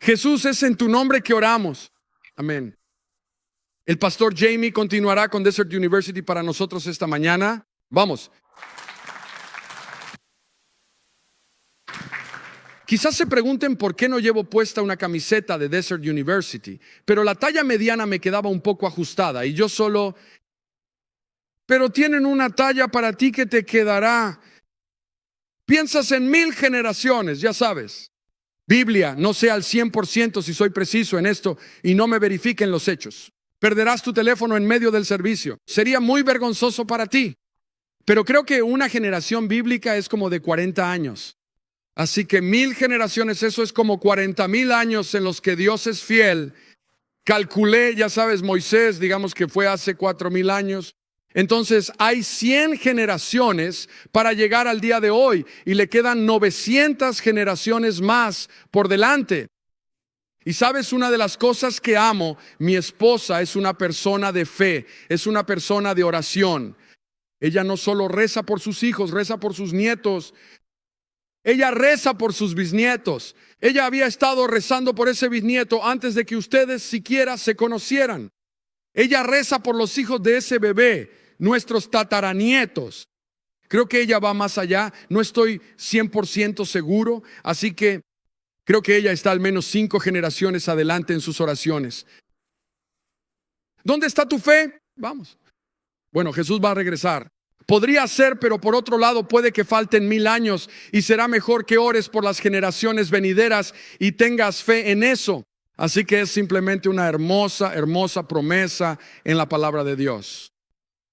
Jesús, es en tu nombre que oramos. Amén. El pastor Jamie continuará con Desert University para nosotros esta mañana. Vamos. Quizás se pregunten por qué no llevo puesta una camiseta de Desert University, pero la talla mediana me quedaba un poco ajustada y yo solo... Pero tienen una talla para ti que te quedará. Piensas en 1000 generaciones, ya sabes. Biblia, no sé al 100% si soy preciso en esto y no me verifiquen los hechos. Perderás tu teléfono en medio del servicio. Sería muy vergonzoso para ti. Pero creo que una generación bíblica es como de 40 años. Así que 1000 generaciones, eso es como 40,000 años en los que Dios es fiel. Calculé, ya sabes, Moisés, digamos que fue hace 4,000 años. Entonces hay 100 generaciones para llegar al día de hoy y le quedan 900 generaciones más por delante. Y sabes, una de las cosas que amo, mi esposa es una persona de fe, es una persona de oración. Ella no solo reza por sus hijos, reza por sus nietos. Ella reza por sus bisnietos. Ella había estado rezando por ese bisnieto antes de que ustedes siquiera se conocieran. Ella reza por los hijos de ese bebé, nuestros tataranietos. Creo que ella va más allá. No estoy 100% seguro. Así que creo que ella está al menos 5 generaciones adelante en sus oraciones. ¿Dónde está tu fe? Vamos. Bueno, Jesús va a regresar. Podría ser, pero por otro lado puede que falten 1000 años y será mejor que ores por las generaciones venideras y tengas fe en eso. Así que es simplemente una hermosa, hermosa promesa en la palabra de Dios.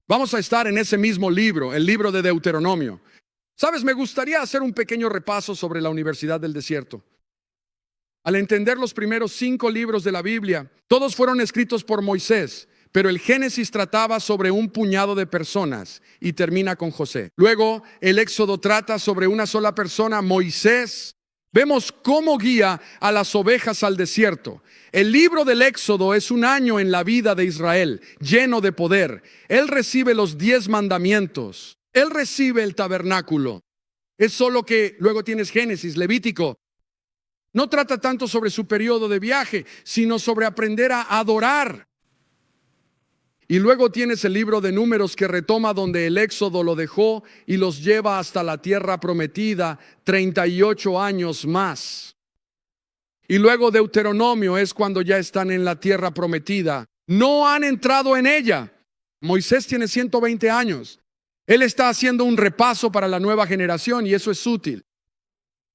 Vamos a estar en ese mismo libro, el libro de Deuteronomio. Sabes, me gustaría hacer un pequeño repaso sobre la Universidad del Desierto. Al entender los primeros 5 libros de la Biblia, todos fueron escritos por Moisés. Pero el Génesis trataba sobre un puñado de personas y termina con José. Luego el Éxodo trata sobre una sola persona, Moisés. Vemos cómo guía a las ovejas al desierto. El libro del Éxodo es un año en la vida de Israel, lleno de poder. Él recibe los 10 mandamientos. Él recibe el tabernáculo. Es solo que luego tienes Génesis, Levítico. No trata tanto sobre su periodo de viaje, sino sobre aprender a adorar. Y luego tienes el libro de Números que retoma donde el Éxodo lo dejó y los lleva hasta la tierra prometida 38 años más. Y luego Deuteronomio es cuando ya están en la tierra prometida. No han entrado en ella. Moisés tiene 120 años. Él está haciendo un repaso para la nueva generación y eso es útil.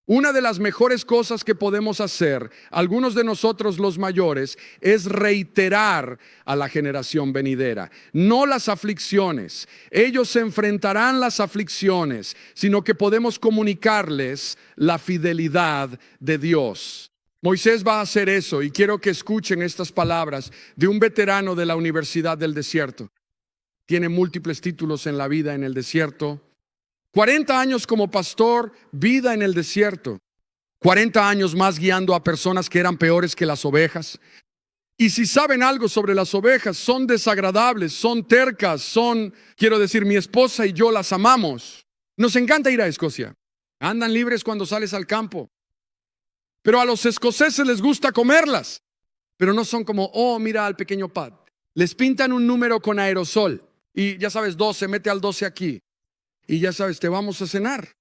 Una de las mejores cosas que podemos hacer, algunos de nosotros los mayores, es reiterar a la generación venidera, no las aflicciones. Ellos se enfrentarán las aflicciones, sino que podemos comunicarles la fidelidad de Dios. Moisés va a hacer eso y quiero que escuchen estas palabras de un veterano de la Universidad del Desierto. Tiene múltiples títulos en la vida en el desierto. 40 años como pastor, vida en el desierto. 40 años más guiando a personas que eran peores que las ovejas. Y si saben algo sobre las ovejas, son desagradables, son tercas, quiero decir, mi esposa y yo las amamos. Nos encanta ir a Escocia. Andan libres cuando sales al campo. Pero a los escoceses les gusta comerlas. Pero no son como, oh, mira al pequeño Pat. Les pintan un número con aerosol. Y ya sabes, 12, mete al 12 aquí. Y ya sabes, te vamos a cenar.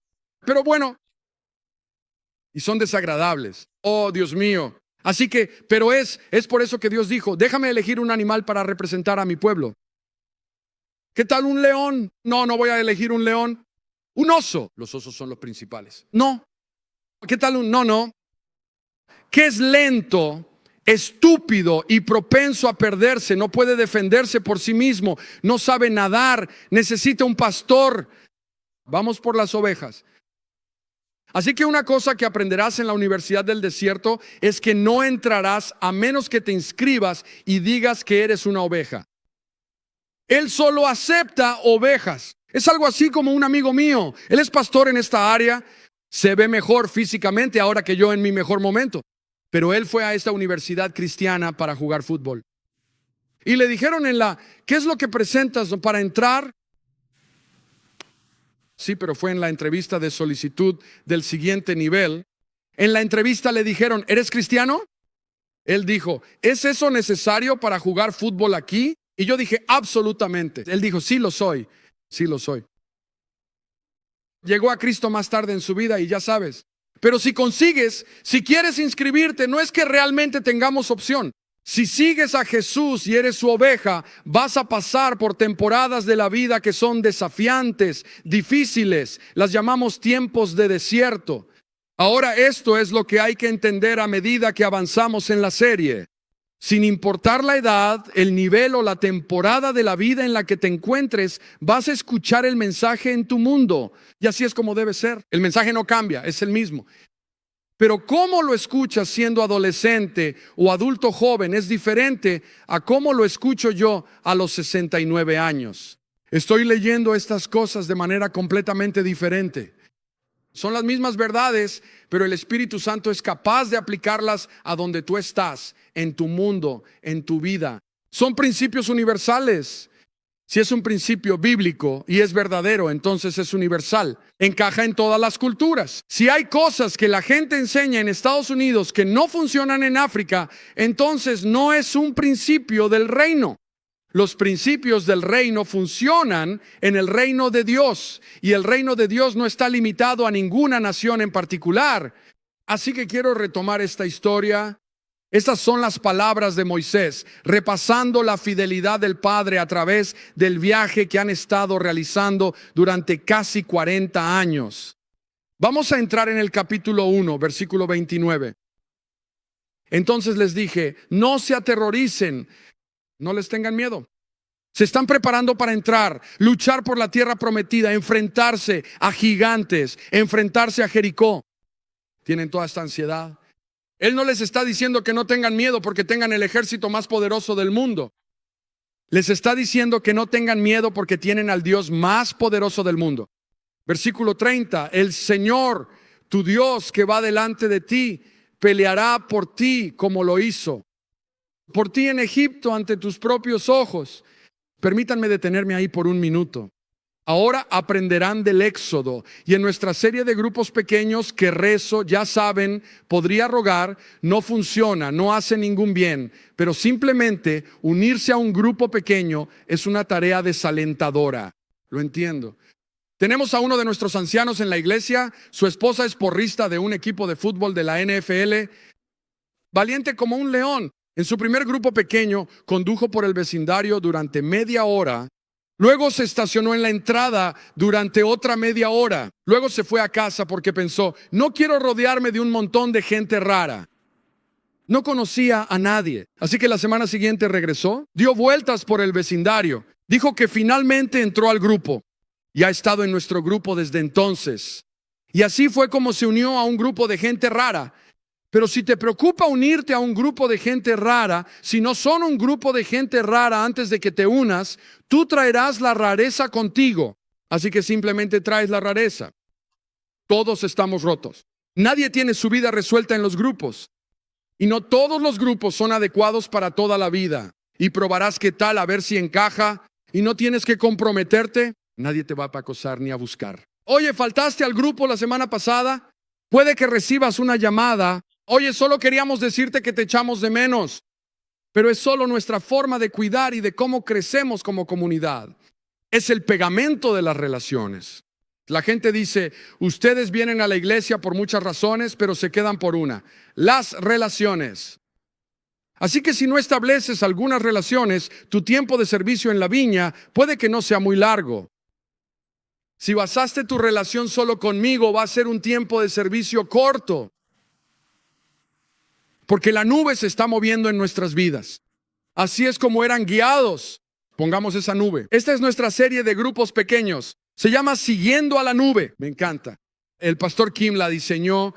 Pero bueno, y son desagradables. Oh, Dios mío. Así que, pero es por eso que Dios dijo, déjame elegir un animal para representar a mi pueblo. ¿Qué tal un león? No, no voy a elegir un león. Un oso. Los osos son los principales. No. ¿Qué tal un? No. Que es lento, estúpido y propenso a perderse, no puede defenderse por sí mismo, no sabe nadar, necesita un pastor. Vamos por las ovejas. Así que una cosa que aprenderás en la Universidad del Desierto es que no entrarás a menos que te inscribas y digas que eres una oveja. Él solo acepta ovejas. Es algo así como un amigo mío. Él es pastor en esta área. Se ve mejor físicamente ahora que yo en mi mejor momento. Pero él fue a esta universidad cristiana para jugar fútbol. Y le dijeron ¿qué es lo que presentas para entrar? Sí, pero fue en la entrevista de solicitud del siguiente nivel. En la entrevista le dijeron, ¿eres cristiano? Él dijo, ¿es eso necesario para jugar fútbol aquí? Y yo dije, absolutamente. Él dijo, sí lo soy, sí lo soy. Llegó a Cristo más tarde en su vida y ya sabes. Pero si consigues, si quieres inscribirte, no es que realmente tengamos opción. Si sigues a Jesús y eres su oveja, vas a pasar por temporadas de la vida que son desafiantes, difíciles. Las llamamos tiempos de desierto. Ahora esto es lo que hay que entender a medida que avanzamos en la serie. Sin importar la edad, el nivel o la temporada de la vida en la que te encuentres, vas a escuchar el mensaje en tu mundo. Y así es como debe ser. El mensaje no cambia, es el mismo. Pero cómo lo escuchas siendo adolescente o adulto joven es diferente a cómo lo escucho yo a los 69 años. Estoy leyendo estas cosas de manera completamente diferente. Son las mismas verdades, pero el Espíritu Santo es capaz de aplicarlas a donde tú estás, en tu mundo, en tu vida. Son principios universales. Si es un principio bíblico y es verdadero, entonces es universal. Encaja en todas las culturas. Si hay cosas que la gente enseña en Estados Unidos que no funcionan en África, entonces no es un principio del reino. Los principios del reino funcionan en el reino de Dios y el reino de Dios no está limitado a ninguna nación en particular. Así que quiero retomar esta historia. Estas son las palabras de Moisés, repasando la fidelidad del Padre a través del viaje que han estado realizando durante casi 40 años. Vamos a entrar en el capítulo 1, versículo 29. Entonces les dije, no se aterroricen. No les tengan miedo. Se están preparando para entrar, luchar por la tierra prometida, enfrentarse a gigantes, enfrentarse a Jericó. Tienen toda esta ansiedad. Él no les está diciendo que no tengan miedo porque tengan el ejército más poderoso del mundo. Les está diciendo que no tengan miedo porque tienen al Dios más poderoso del mundo. Versículo 30, el Señor, tu Dios que va delante de ti, peleará por ti como lo hizo. Por ti en Egipto ante tus propios ojos. Permítanme detenerme ahí por un minuto. Ahora aprenderán del Éxodo y en nuestra serie de grupos pequeños que rezo, ya saben, podría rogar, no funciona, no hace ningún bien, pero simplemente unirse a un grupo pequeño es una tarea desalentadora. Lo entiendo. Tenemos a uno de nuestros ancianos en la iglesia, su esposa es porrista de un equipo de fútbol de la NFL, valiente como un león. En su primer grupo pequeño, condujo por el vecindario durante media hora. Luego se estacionó en la entrada durante otra media hora. Luego se fue a casa porque pensó, no quiero rodearme de un montón de gente rara. No conocía a nadie. Así que la semana siguiente regresó, dio vueltas por el vecindario. Dijo que finalmente entró al grupo y ha estado en nuestro grupo desde entonces. Y así fue como se unió a un grupo de gente rara. Pero si te preocupa unirte a un grupo de gente rara, si no son un grupo de gente rara antes de que te unas, tú traerás la rareza contigo. Así que simplemente traes la rareza. Todos estamos rotos. Nadie tiene su vida resuelta en los grupos. Y no todos los grupos son adecuados para toda la vida. Y probarás qué tal a ver si encaja. Y no tienes que comprometerte. Nadie te va a acosar ni a buscar. Oye, ¿faltaste al grupo la semana pasada? Puede que recibas una llamada. Oye, solo queríamos decirte que te echamos de menos, pero es solo nuestra forma de cuidar y de cómo crecemos como comunidad. Es el pegamento de las relaciones. La gente dice, ustedes vienen a la iglesia por muchas razones, pero se quedan por una: las relaciones. Así que si no estableces algunas relaciones, tu tiempo de servicio en la viña puede que no sea muy largo. Si basaste tu relación solo conmigo, va a ser un tiempo de servicio corto. Porque la nube se está moviendo en nuestras vidas. Así es como eran guiados. Pongamos esa nube. Esta es nuestra serie de grupos pequeños. Se llama Siguiendo a la Nube. Me encanta. El pastor Kim la diseñó.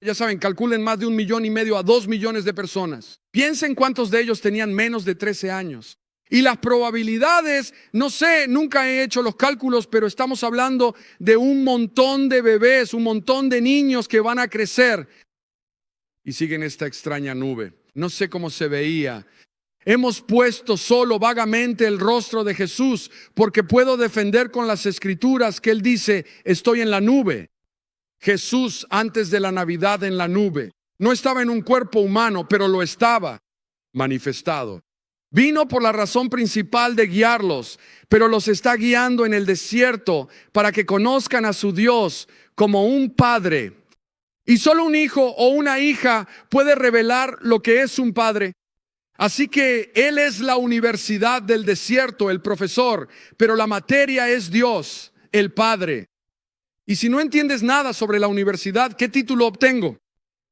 Ya saben, calculen más de 1,5 millones a 2 millones de personas. Piensen cuántos de ellos tenían menos de 13 años. Y las probabilidades, no sé, nunca he hecho los cálculos, pero estamos hablando de un montón de bebés, un montón de niños que van a crecer. Y siguen esta extraña nube. No sé cómo se veía. Hemos puesto solo vagamente el rostro de Jesús porque puedo defender con las escrituras que Él dice, estoy en la nube. Jesús antes de la Navidad en la nube. No estaba en un cuerpo humano, pero lo estaba manifestado. Vino por la razón principal de guiarlos, pero los está guiando en el desierto para que conozcan a su Dios como un padre. Y solo un hijo o una hija puede revelar lo que es un padre. Así que Él es la universidad del desierto, el profesor, pero la materia es Dios, el Padre. Y si no entiendes nada sobre la universidad, ¿qué título obtengo?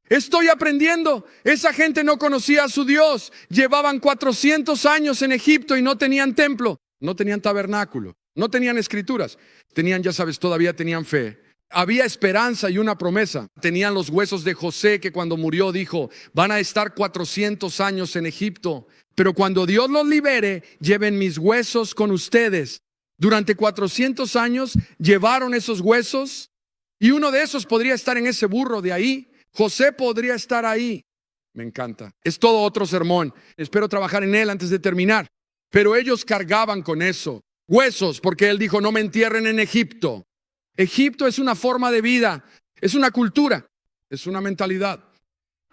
Estoy aprendiendo. Esa gente no conocía a su Dios. Llevaban 400 años en Egipto y no tenían templo, no tenían tabernáculo, no tenían escrituras. Tenían, ya sabes, todavía tenían fe. Había esperanza y una promesa. Tenían los huesos de José, que cuando murió dijo, van a estar 400 años en Egipto, pero cuando Dios los libere, lleven mis huesos con ustedes. Durante 400 años llevaron esos huesos y uno de esos podría estar en ese burro de ahí. José podría estar ahí. Me encanta. Es todo otro sermón. Espero trabajar en él antes de terminar. Pero ellos cargaban con eso. Huesos, porque él dijo, no me entierren en Egipto. Egipto es una forma de vida, es una cultura, es una mentalidad.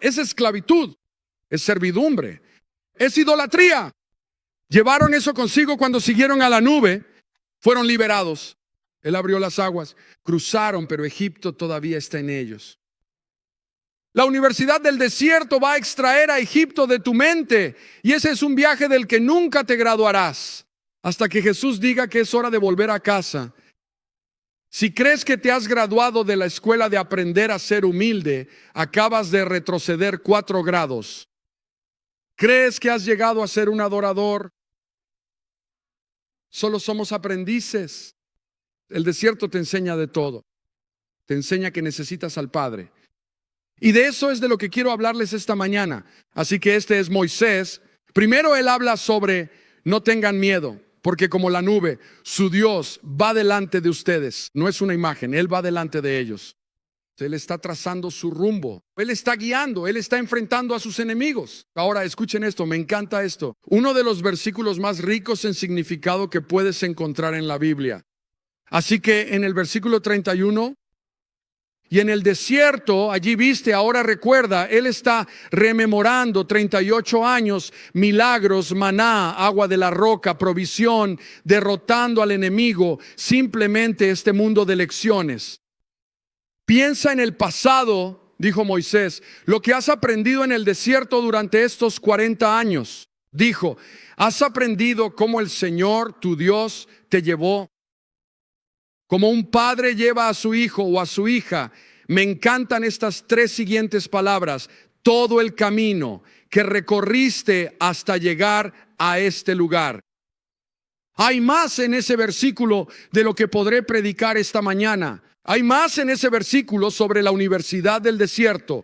Es esclavitud, es servidumbre, es idolatría. Llevaron eso consigo cuando siguieron a la nube, fueron liberados. Él abrió las aguas, cruzaron, pero Egipto todavía está en ellos. La universidad del desierto va a extraer a Egipto de tu mente y ese es un viaje del que nunca te graduarás hasta que Jesús diga que es hora de volver a casa. Si crees que te has graduado de la escuela de aprender a ser humilde, acabas de retroceder 4 grados. ¿Crees que has llegado a ser un adorador? Solo somos aprendices. El desierto te enseña de todo. Te enseña que necesitas al Padre. Y de eso es de lo que quiero hablarles esta mañana. Así que este es Moisés. Primero él habla sobre no tengan miedo. Porque como la nube, su Dios va delante de ustedes. No es una imagen, Él va delante de ellos. Él está trazando su rumbo. Él está guiando, Él está enfrentando a sus enemigos. Ahora escuchen esto, me encanta esto. Uno de los versículos más ricos en significado que puedes encontrar en la Biblia. Así que en el versículo 31... Y en el desierto, allí viste, ahora recuerda, él está rememorando 38 años, milagros, maná, agua de la roca, provisión, derrotando al enemigo, simplemente este mundo de lecciones. Piensa en el pasado, dijo Moisés, lo que has aprendido en el desierto durante estos 40 años. Dijo, has aprendido cómo el Señor, tu Dios, te llevó. Como un padre lleva a su hijo o a su hija, me encantan estas 3 siguientes palabras. Todo el camino que recorriste hasta llegar a este lugar. Hay más en ese versículo de lo que podré predicar esta mañana. Hay más en ese versículo sobre la universidad del desierto.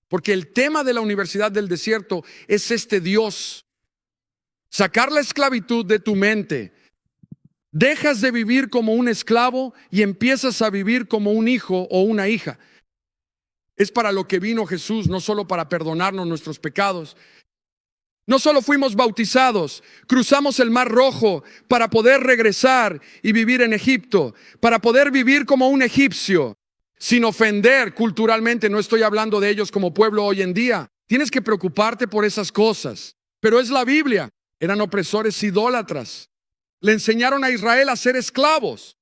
Porque el tema de la universidad del desierto es este Dios. Sacar la esclavitud de tu mente. Dejas de vivir como un esclavo y empiezas a vivir como un hijo o una hija. Es para lo que vino Jesús, no solo para perdonarnos nuestros pecados. No solo fuimos bautizados, cruzamos el Mar Rojo para poder regresar y vivir en Egipto, para poder vivir como un egipcio, sin ofender culturalmente. No estoy hablando de ellos como pueblo hoy en día. Tienes que preocuparte por esas cosas. Pero es la Biblia. Eran opresores idólatras. Le enseñaron a Israel a ser esclavos.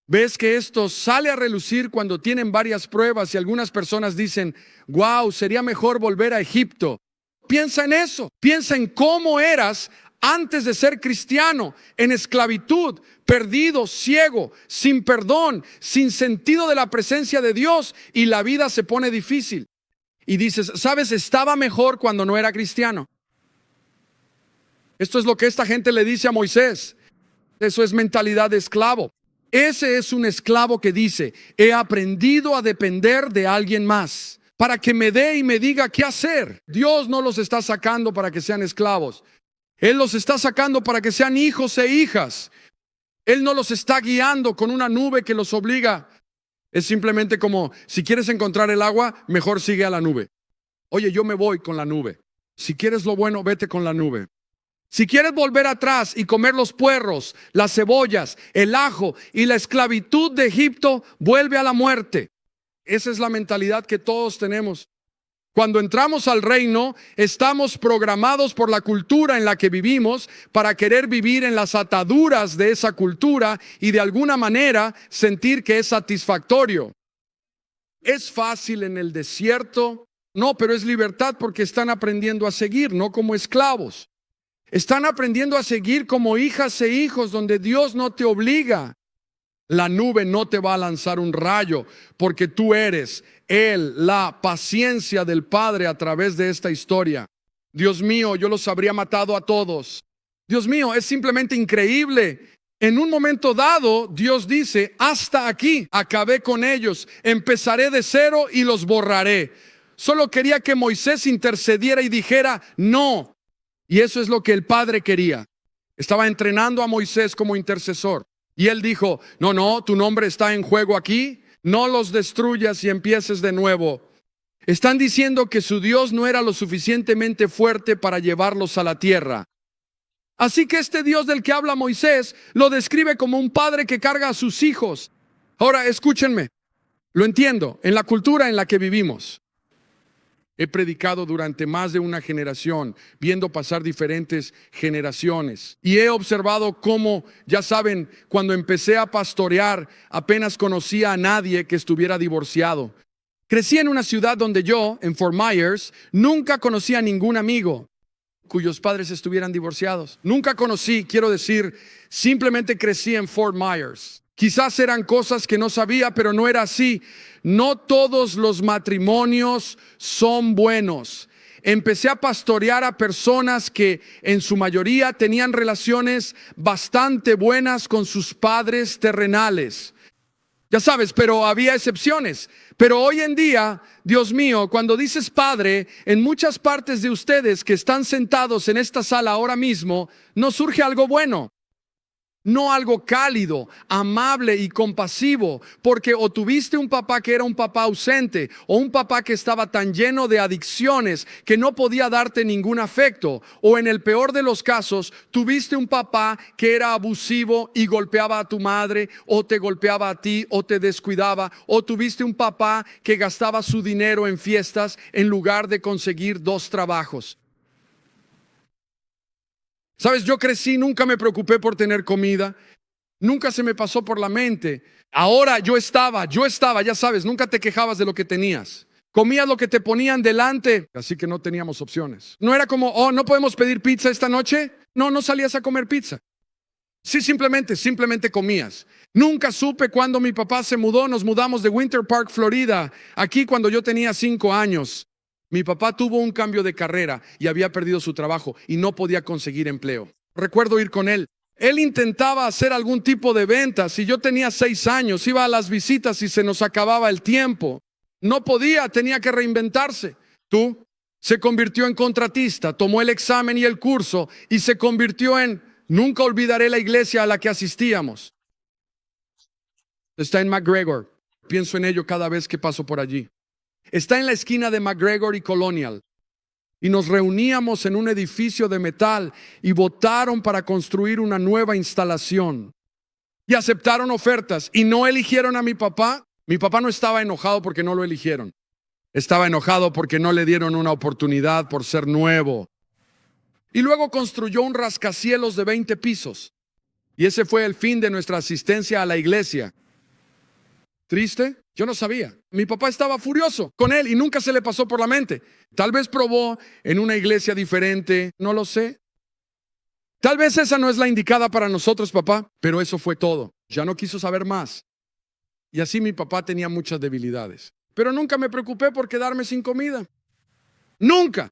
Ves que esto sale a relucir cuando tienen varias pruebas y algunas personas dicen, wow, sería mejor volver a Egipto. Piensa en eso, piensa en cómo eras antes de ser cristiano, en esclavitud, perdido, ciego, sin perdón, sin sentido de la presencia de Dios y la vida se pone difícil. Y dices, ¿sabes? Estaba mejor cuando no era cristiano. Esto es lo que esta gente le dice a Moisés. Eso es mentalidad de esclavo. Ese es un esclavo que dice, he aprendido a depender de alguien más para que me dé y me diga qué hacer. Dios no los está sacando para que sean esclavos. Él los está sacando para que sean hijos e hijas. Él no los está guiando con una nube que los obliga. Es simplemente como, si quieres encontrar el agua, mejor sigue a la nube. Oye, yo me voy con la nube. Si quieres lo bueno, vete con la nube. Si quieres volver atrás y comer los puerros, las cebollas, el ajo y la esclavitud de Egipto, vuelve a la muerte. Esa es la mentalidad que todos tenemos. Cuando entramos al reino, estamos programados por la cultura en la que vivimos para querer vivir en las ataduras de esa cultura y de alguna manera sentir que es satisfactorio. ¿Es fácil en el desierto? No, pero es libertad porque están aprendiendo a seguir, no como esclavos. Están aprendiendo a seguir como hijas e hijos donde Dios no te obliga. La nube no te va a lanzar un rayo porque tú eres la paciencia del Padre a través de esta historia. Dios mío, yo los habría matado a todos. Dios mío, es simplemente increíble. En un momento dado, Dios dice, hasta aquí, acabé con ellos, empezaré de cero y los borraré. Solo quería que Moisés intercediera y dijera, no. Y eso es lo que el Padre quería. Estaba entrenando a Moisés como intercesor. Y él dijo, no, tu nombre está en juego aquí, no los destruyas y empieces de nuevo. Están diciendo que su Dios no era lo suficientemente fuerte para llevarlos a la tierra. Así que este Dios del que habla Moisés lo describe como un padre que carga a sus hijos. Ahora, escúchenme, lo entiendo, en la cultura en la que vivimos. He predicado durante más de una generación, viendo pasar diferentes generaciones. Y he observado cómo, ya saben, cuando empecé a pastorear, apenas conocía a nadie que estuviera divorciado. Crecí en una ciudad donde yo, en Fort Myers, nunca conocí a ningún amigo cuyos padres estuvieran divorciados. Nunca conocí, quiero decir, simplemente crecí en Fort Myers. Quizás eran cosas que no sabía, pero no era así. No todos los matrimonios son buenos. Empecé a pastorear a personas que en su mayoría tenían relaciones bastante buenas con sus padres terrenales. Ya sabes, pero había excepciones. Pero hoy en día, Dios mío, cuando dices padre, en muchas partes de ustedes que están sentados en esta sala ahora mismo, no surge algo bueno. No algo cálido, amable y compasivo, porque o tuviste un papá que era un papá ausente, o un papá que estaba tan lleno de adicciones que no podía darte ningún afecto, o en el peor de los casos, tuviste un papá que era abusivo y golpeaba a tu madre, o te golpeaba a ti, o te descuidaba, o tuviste un papá que gastaba su dinero en fiestas en lugar de conseguir 2 trabajos. Sabes, yo crecí, nunca me preocupé por tener comida, nunca se me pasó por la mente. Ahora yo estaba, ya sabes, nunca te quejabas de lo que tenías. Comías lo que te ponían delante, así que no teníamos opciones. No era como, no podemos pedir pizza esta noche. No salías a comer pizza. Sí, simplemente comías. Nunca supe cuando mi papá se mudó, nos mudamos de Winter Park, Florida, aquí cuando yo tenía 5 años. Mi papá tuvo un cambio de carrera y había perdido su trabajo y no podía conseguir empleo. Recuerdo ir con él. Él intentaba hacer algún tipo de ventas y yo tenía 6 años. Iba a las visitas y se nos acababa el tiempo. No podía, tenía que reinventarse. Se convirtió en contratista, tomó el examen y el curso y se convirtió en, nunca olvidaré la iglesia a la que asistíamos. Está en McGregor. Pienso en ello cada vez que paso por allí. Está en la esquina de McGregor y Colonial. Y nos reuníamos en un edificio de metal y votaron para construir una nueva instalación. Y aceptaron ofertas y no eligieron a mi papá. Mi papá no estaba enojado porque no lo eligieron. Estaba enojado porque no le dieron una oportunidad por ser nuevo. Y luego construyó un rascacielos de 20 pisos. Y ese fue el fin de nuestra asistencia a la iglesia. ¿Triste? Yo no sabía. Mi papá estaba furioso con él y nunca se le pasó por la mente. Tal vez probó en una iglesia diferente, no lo sé. Tal vez esa no es la indicada para nosotros, papá, pero eso fue todo. Ya no quiso saber más. Y así mi papá tenía muchas debilidades. Pero nunca me preocupé por quedarme sin comida. Nunca.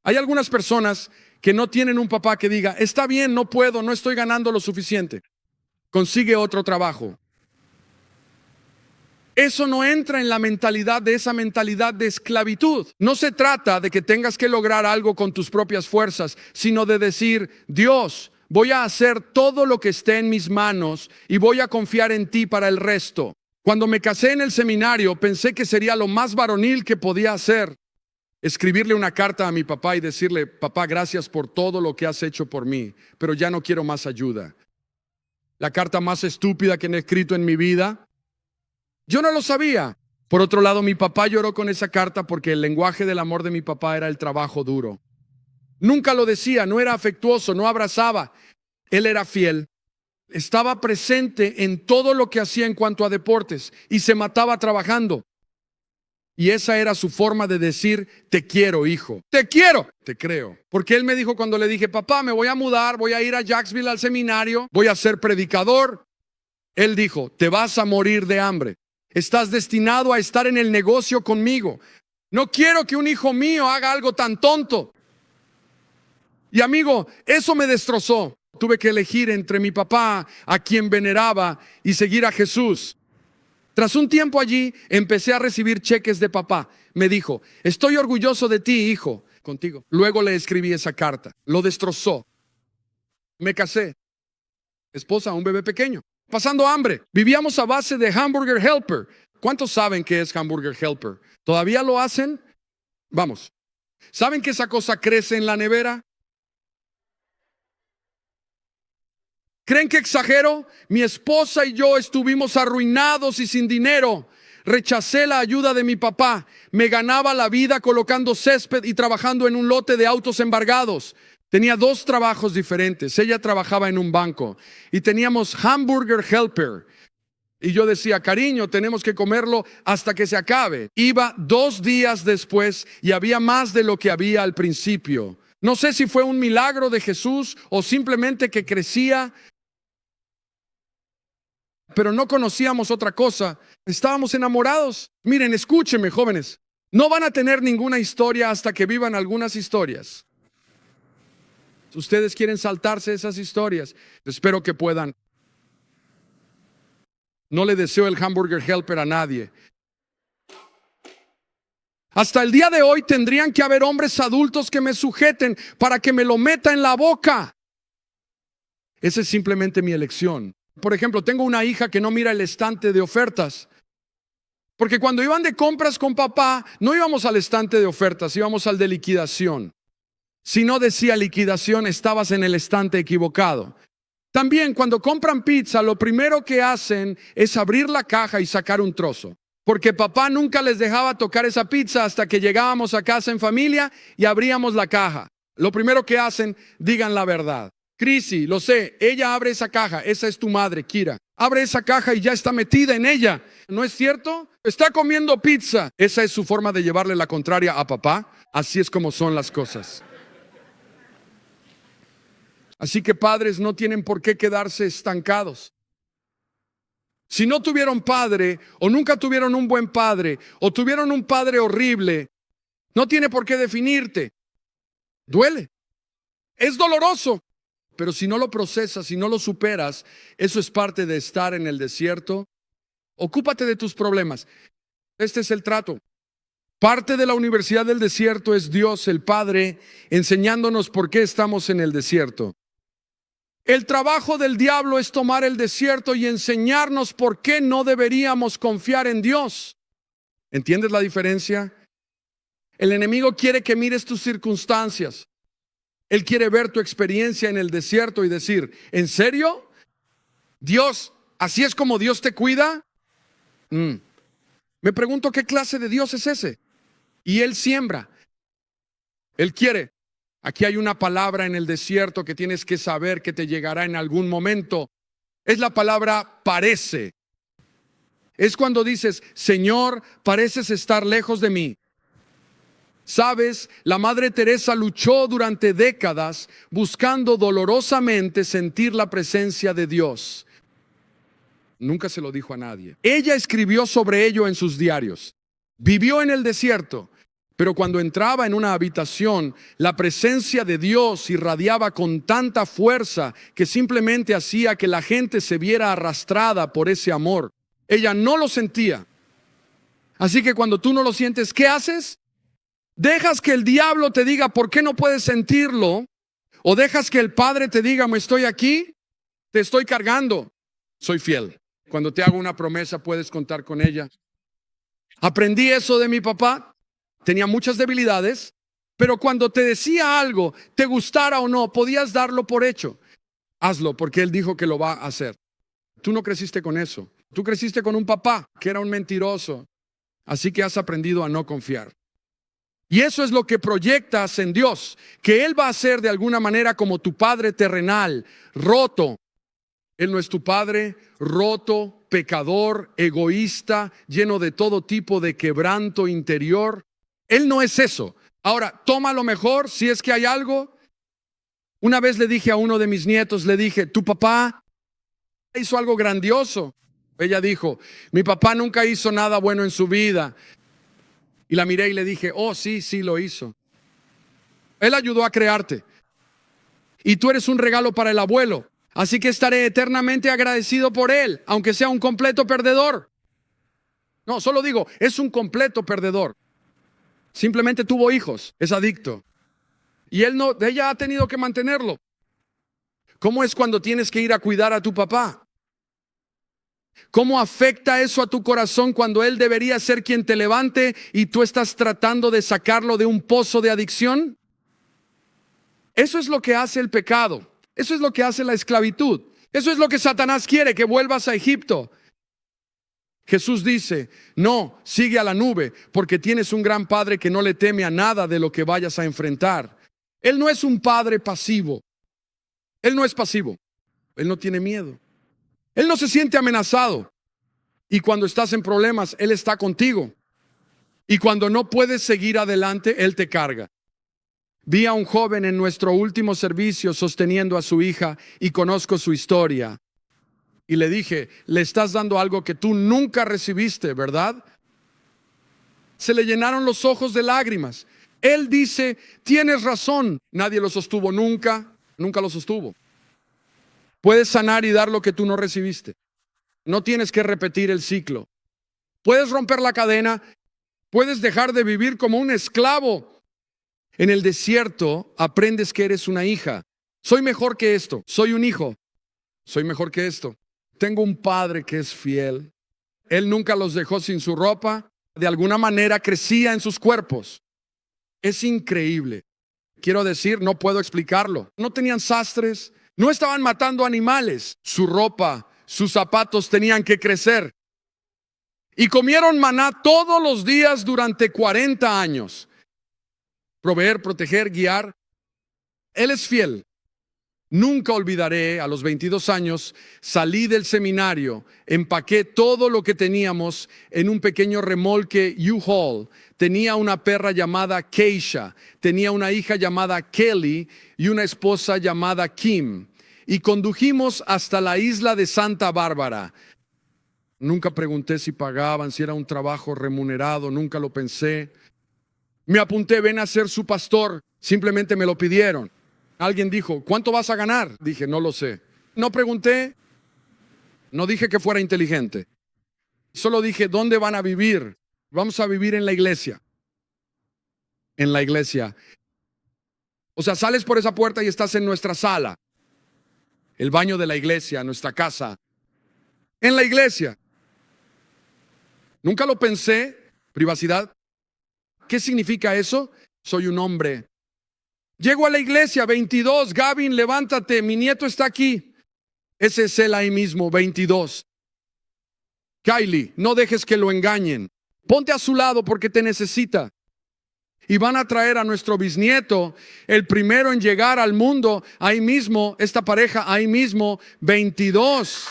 Hay algunas personas que no tienen un papá que diga, está bien, no puedo, no estoy ganando lo suficiente. Consigue otro trabajo. Eso no entra en la mentalidad de esa mentalidad de esclavitud. No se trata de que tengas que lograr algo con tus propias fuerzas, sino de decir, Dios, voy a hacer todo lo que esté en mis manos y voy a confiar en ti para el resto. Cuando me casé en el seminario, pensé que sería lo más varonil que podía hacer. Escribirle una carta a mi papá y decirle, papá, gracias por todo lo que has hecho por mí, pero ya no quiero más ayuda. La carta más estúpida que he escrito en mi vida. Yo no lo sabía. Por otro lado, mi papá lloró con esa carta porque el lenguaje del amor de mi papá era el trabajo duro. Nunca lo decía, no era afectuoso, no abrazaba. Él era fiel. Estaba presente en todo lo que hacía en cuanto a deportes y se mataba trabajando. Y esa era su forma de decir, te quiero, hijo, te quiero, te creo. Porque él me dijo cuando le dije, papá, me voy a mudar, voy a ir a Jacksonville al seminario, voy a ser predicador. Él dijo, te vas a morir de hambre. Estás destinado a estar en el negocio conmigo. No quiero que un hijo mío haga algo tan tonto. Y amigo, eso me destrozó. Tuve que elegir entre mi papá, a quien veneraba, y seguir a Jesús. Tras un tiempo allí, empecé a recibir cheques de papá. Me dijo, estoy orgulloso de ti, hijo, contigo. Luego le escribí esa carta. Lo destrozó. Me casé. Esposa, un bebé pequeño. Pasando hambre. Vivíamos a base de Hamburger Helper. ¿Cuántos saben qué es Hamburger Helper? ¿Todavía lo hacen? Vamos. ¿Saben que esa cosa crece en la nevera? ¿Creen que exagero? Mi esposa y yo estuvimos arruinados y sin dinero. Rechacé la ayuda de mi papá. Me ganaba la vida colocando césped y trabajando en un lote de autos embargados. Tenía 2 trabajos diferentes. Ella trabajaba en un banco y teníamos Hamburger Helper. Y yo decía, cariño, tenemos que comerlo hasta que se acabe. Iba 2 días después y había más de lo que había al principio. No sé si fue un milagro de Jesús o simplemente que crecía, pero no conocíamos otra cosa. Estábamos enamorados. Miren, escúchenme, jóvenes. No van a tener ninguna historia hasta que vivan algunas historias. Ustedes quieren saltarse esas historias. Espero que puedan. No le deseo el Hamburger Helper a nadie. Hasta el día de hoy tendrían que haber hombres adultos que me sujeten para que me lo meta en la boca. Esa es simplemente mi elección. Por ejemplo, tengo una hija que no mira el estante de ofertas. Porque cuando iban de compras con papá, no íbamos al estante de ofertas, íbamos al de liquidación. Si no decía liquidación, estabas en el estante equivocado. También cuando compran pizza, lo primero que hacen es abrir la caja y sacar un trozo. Porque papá nunca les dejaba tocar esa pizza hasta que llegábamos a casa en familia y abríamos la caja. Lo primero que hacen, digan la verdad. Crisi, lo sé, ella abre esa caja, esa es tu madre, Kira. Abre esa caja y ya está metida en ella. ¿No es cierto? Está comiendo pizza. Esa es su forma de llevarle la contraria a papá. Así es como son las cosas. Así que padres no tienen por qué quedarse estancados. Si no tuvieron padre, o nunca tuvieron un buen padre, o tuvieron un padre horrible, no tiene por qué definirte. Duele. Es doloroso. Pero si no lo procesas, si no lo superas, eso es parte de estar en el desierto. Ocúpate de tus problemas. Este es el trato. Parte de la universidad del desierto es Dios, el Padre, enseñándonos por qué estamos en el desierto. El trabajo del diablo es tomar el desierto y enseñarnos por qué no deberíamos confiar en Dios. ¿Entiendes la diferencia? El enemigo quiere que mires tus circunstancias. Él quiere ver tu experiencia en el desierto y decir, ¿en serio? Dios, ¿así es como Dios te cuida? Me pregunto qué clase de Dios es ese. Y Él siembra. Él quiere. Aquí hay una palabra en el desierto que tienes que saber que te llegará en algún momento. Es la palabra parece. Es cuando dices, Señor, pareces estar lejos de mí. Sabes, la Madre Teresa luchó durante décadas buscando dolorosamente sentir la presencia de Dios. Nunca se lo dijo a nadie. Ella escribió sobre ello en sus diarios. Vivió en el desierto, pero cuando entraba en una habitación, la presencia de Dios irradiaba con tanta fuerza que simplemente hacía que la gente se viera arrastrada por ese amor. Ella no lo sentía. Así que cuando tú no lo sientes, ¿qué haces? ¿Dejas que el diablo te diga por qué no puedes sentirlo? ¿O dejas que el Padre te diga, me estoy aquí, te estoy cargando? Soy fiel. Cuando te hago una promesa puedes contar con ella. Aprendí eso de mi papá. Tenía muchas debilidades, pero cuando te decía algo, te gustara o no, podías darlo por hecho. Hazlo porque él dijo que lo va a hacer. Tú no creciste con eso. Tú creciste con un papá que era un mentiroso. Así que has aprendido a no confiar. Y eso es lo que proyectas en Dios, que Él va a ser de alguna manera como tu padre terrenal, roto. Él no es tu padre roto, pecador, egoísta, lleno de todo tipo de quebranto interior. Él no es eso. Ahora, toma lo mejor si es que hay algo. Una vez le dije a uno de mis nietos, le dije, tu papá hizo algo grandioso. Ella dijo, mi papá nunca hizo nada bueno en su vida. Y la miré y le dije, oh, sí, sí lo hizo. Él ayudó a crearte. Y tú eres un regalo para el abuelo. Así que estaré eternamente agradecido por él, aunque sea un completo perdedor. No, solo digo, es un completo perdedor. Simplemente tuvo hijos, es adicto. Y ella ha tenido que mantenerlo. ¿Cómo es cuando tienes que ir a cuidar a tu papá? ¿Cómo afecta eso a tu corazón cuando él debería ser quien te levante y tú estás tratando de sacarlo de un pozo de adicción? Eso es lo que hace el pecado. Eso es lo que hace la esclavitud. Eso es lo que Satanás quiere, que vuelvas a Egipto. Jesús dice, no, sigue a la nube, porque tienes un gran padre que no le teme a nada de lo que vayas a enfrentar. Él no es un padre pasivo. Él no es pasivo. Él no tiene miedo. Él no se siente amenazado. Y cuando estás en problemas, Él está contigo. Y cuando no puedes seguir adelante, Él te carga. Vi a un joven en nuestro último servicio sosteniendo a su hija y conozco su historia. Y le dije, le estás dando algo que tú nunca recibiste, ¿verdad? Se le llenaron los ojos de lágrimas. Él dice, tienes razón. Nadie lo sostuvo nunca, nunca lo sostuvo. Puedes sanar y dar lo que tú no recibiste. No tienes que repetir el ciclo. Puedes romper la cadena. Puedes dejar de vivir como un esclavo. En el desierto aprendes que eres una hija. Soy mejor que esto. Soy un hijo. Soy mejor que esto. Tengo un padre que es fiel. Él nunca los dejó sin su ropa. De alguna manera crecía en sus cuerpos. Es increíble. Quiero decir, no puedo explicarlo. No tenían sastres. No estaban matando animales. Su ropa, sus zapatos tenían que crecer. Y comieron maná todos los días durante 40 años. Proveer, proteger, guiar. Él es fiel. Nunca olvidaré, a los 22 años, salí del seminario, empaqué todo lo que teníamos en un pequeño remolque U-Haul. Tenía una perra llamada Keisha, tenía una hija llamada Kelly y una esposa llamada Kim. Y condujimos hasta la isla de Santa Bárbara. Nunca pregunté si pagaban, si era un trabajo remunerado, nunca lo pensé. Me apunté, ven a ser su pastor, simplemente me lo pidieron. Alguien dijo, ¿cuánto vas a ganar? Dije, no lo sé. No pregunté, no dije que fuera inteligente. Solo dije, ¿dónde van a vivir? Vamos a vivir en la iglesia. En la iglesia. O sea, sales por esa puerta y estás en nuestra sala. El baño de la iglesia, nuestra casa. En la iglesia. Nunca lo pensé, privacidad. ¿Qué significa eso? Soy un hombre. Llego a la iglesia, 22, Gavin, levántate, mi nieto está aquí. Ese es él ahí mismo, 22. Kylie, no dejes que lo engañen. Ponte a su lado porque te necesita. Y van a traer a nuestro bisnieto, el primero en llegar al mundo, ahí mismo, esta pareja, ahí mismo, 22.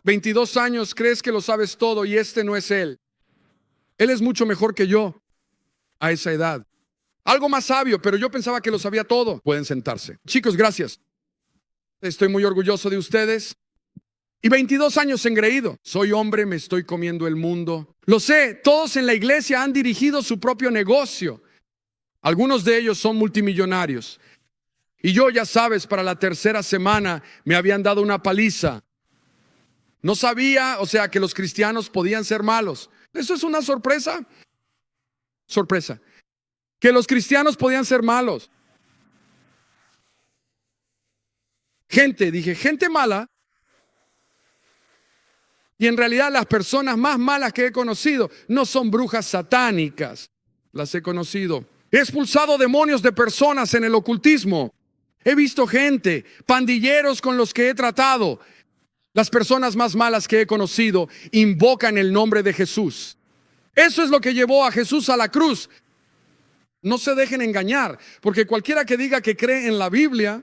¿22 años, crees que lo sabes todo y este no es él? Él es mucho mejor que yo a esa edad. Algo más sabio, pero yo pensaba que lo sabía todo. Pueden sentarse. Chicos, gracias. Estoy muy orgulloso de ustedes. Y 22 años engreído. Soy hombre, me estoy comiendo el mundo. Lo sé, todos en la iglesia han dirigido su propio negocio. Algunos de ellos son multimillonarios. Y yo, ya sabes, para la tercera semana me habían dado una paliza. No sabía, o sea, que los cristianos podían ser malos. Eso es una sorpresa. Sorpresa. Que los cristianos podían ser malos. Dije, gente mala. Y en realidad las personas más malas que he conocido no son brujas satánicas. Las he conocido. He expulsado demonios de personas en el ocultismo. He visto gente, pandilleros con los que he tratado. Las personas más malas que he conocido invocan el nombre de Jesús. Eso es lo que llevó a Jesús a la cruz. No se dejen engañar, porque cualquiera que diga que cree en la Biblia,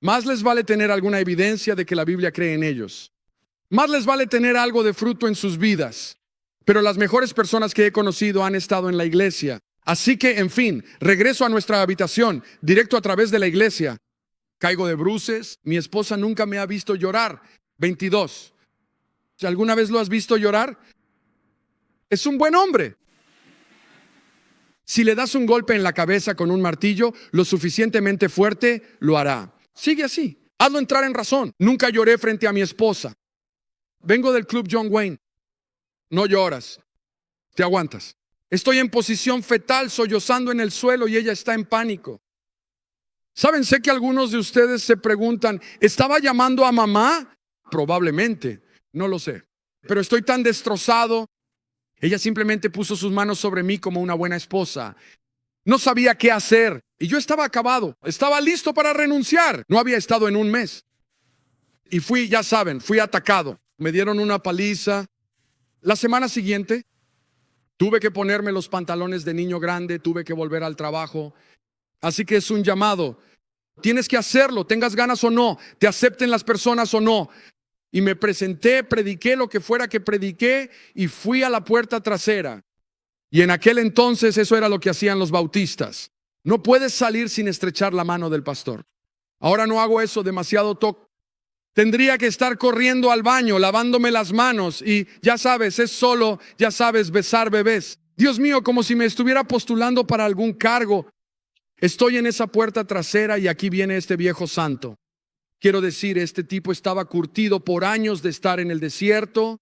más les vale tener alguna evidencia de que la Biblia cree en ellos. Más les vale tener algo de fruto en sus vidas. Pero las mejores personas que he conocido han estado en la iglesia. Así que, en fin, regreso a nuestra habitación, directo a través de la iglesia. Caigo de bruces. Mi esposa nunca me ha visto llorar. 22. Si alguna vez lo has visto llorar, es un buen hombre. Si le das un golpe en la cabeza con un martillo lo suficientemente fuerte, lo hará. Sigue así. Hazlo entrar en razón. Nunca lloré frente a mi esposa. Vengo del club John Wayne. No lloras. Te aguantas. Estoy en posición fetal, sollozando en el suelo y ella está en pánico. ¿Saben? Sé que algunos de ustedes se preguntan, ¿estaba llamando a mamá? Probablemente. No lo sé. Pero estoy tan destrozado. Ella simplemente puso sus manos sobre mí como una buena esposa. No sabía qué hacer. Y yo estaba acabado. Estaba listo para renunciar. No había estado en un mes. Y fui, ya saben, fui atacado. Me dieron una paliza. La semana siguiente, tuve que ponerme los pantalones de niño grande. Tuve que volver al trabajo. Así que es un llamado. Tienes que hacerlo, tengas ganas o no. Te acepten las personas o no. Y me presenté, prediqué lo que fuera que prediqué y fui a la puerta trasera. Y en aquel entonces eso era lo que hacían los bautistas. No puedes salir sin estrechar la mano del pastor. Ahora no hago eso, demasiado toque. Tendría que estar corriendo al baño, lavándome las manos y ya sabes, es solo, ya sabes, besar bebés. Dios mío, como si me estuviera postulando para algún cargo. Estoy en esa puerta trasera y aquí viene este viejo santo. Quiero decir, este tipo estaba curtido por años de estar en el desierto.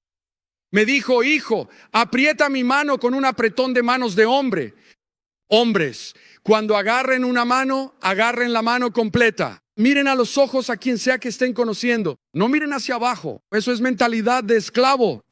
Me dijo, hijo, aprieta mi mano con un apretón de manos de hombre. Hombres, cuando agarren una mano, agarren la mano completa. Miren a los ojos a quien sea que estén conociendo. No miren hacia abajo. Eso es mentalidad de esclavo.